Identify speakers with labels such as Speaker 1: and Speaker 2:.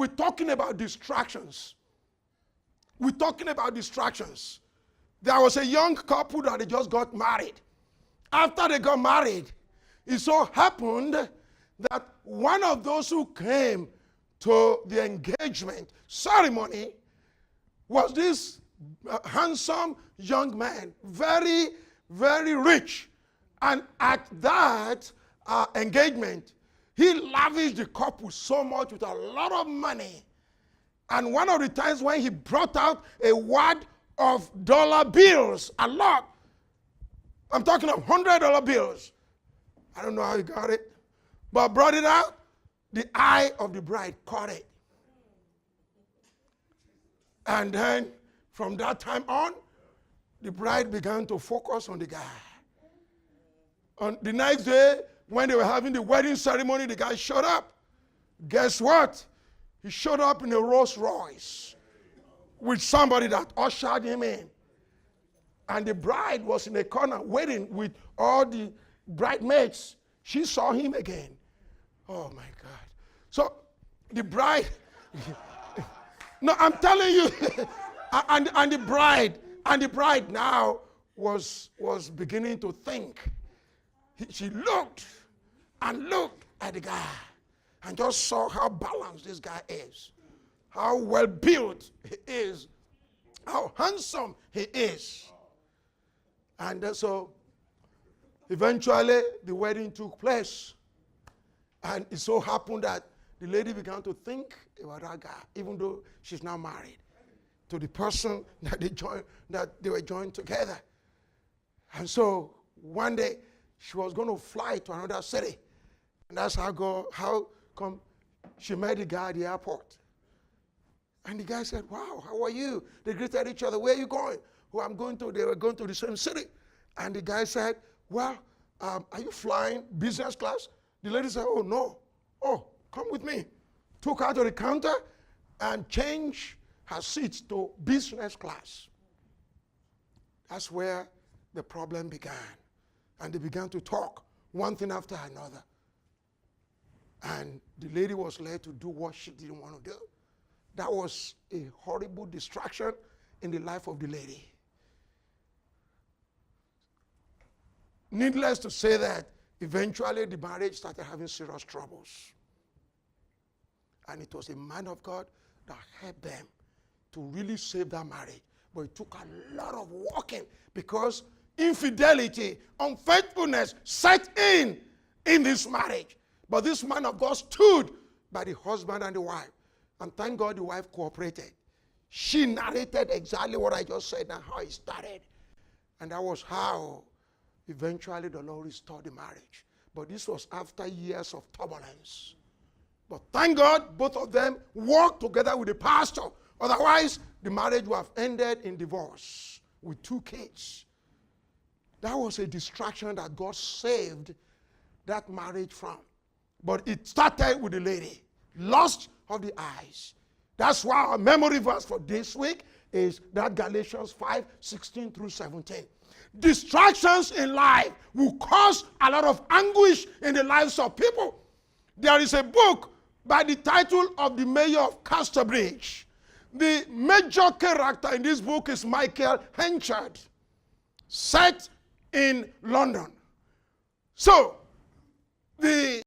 Speaker 1: we're talking about distractions. We're talking about distractions. There was a young couple that they just got married. After they got married, it so happened that one of those who came to the engagement ceremony was this handsome young man, very, very rich. And at that engagement, he lavished the couple so much with a lot of money. And one of the times when he brought out a wad of dollar bills, a lot, I'm talking of $100 bills. I don't know how he got it, but brought it out. The eye of the bride caught it. And then from that time on, the bride began to focus on the guy. On the next day, when they were having the wedding ceremony, the guy showed up. Guess what? He showed up in a Rolls Royce with somebody that ushered him in. And the bride was in a corner waiting with all the bridesmaids. She saw him again. Oh my God. So the bride, no, I'm telling you, and the bride now was beginning to think. She looked and looked at the guy and just saw how balanced this guy is, how well built he is, how handsome he is. And so eventually the wedding took place. And it so happened that the lady began to think about that guy, even though she's now married to the person that they were joined together. And so one day she was going to fly to another city. And that's how come she met the guy at the airport. And the guy said, wow, how are you? They greeted each other. Where are you going? Oh, they were going to the same city. And the guy said, well, are you flying business class? The lady said, oh, no. Oh, come with me. Took her to the counter and changed her seat to business class. That's where the problem began. And they began to talk, one thing after another. And the lady was led to do what she didn't want to do. That was a horrible distraction in the life of the lady. Needless to say that eventually the marriage started having serious troubles. And it was a man of God that helped them to really save that marriage. But it took a lot of working because infidelity, unfaithfulness set in this marriage. But this man of God stood by the husband and the wife. And thank God the wife cooperated. She narrated exactly what I just said and how it started. And that was how eventually the Lord restored the marriage. But this was after years of turbulence. But thank God both of them worked together with the pastor. Otherwise, the marriage would have ended in divorce with 2 kids. That was a distraction that God saved that marriage from. But it started with the lady. Lust of the eyes. That's why our memory verse for this week is that Galatians 5:16 through 17. Distractions in life will cause a lot of anguish in the lives of people. There is a book by the title of The Mayor of Casterbridge. The major character in this book is Michael Henchard, set in London. So, the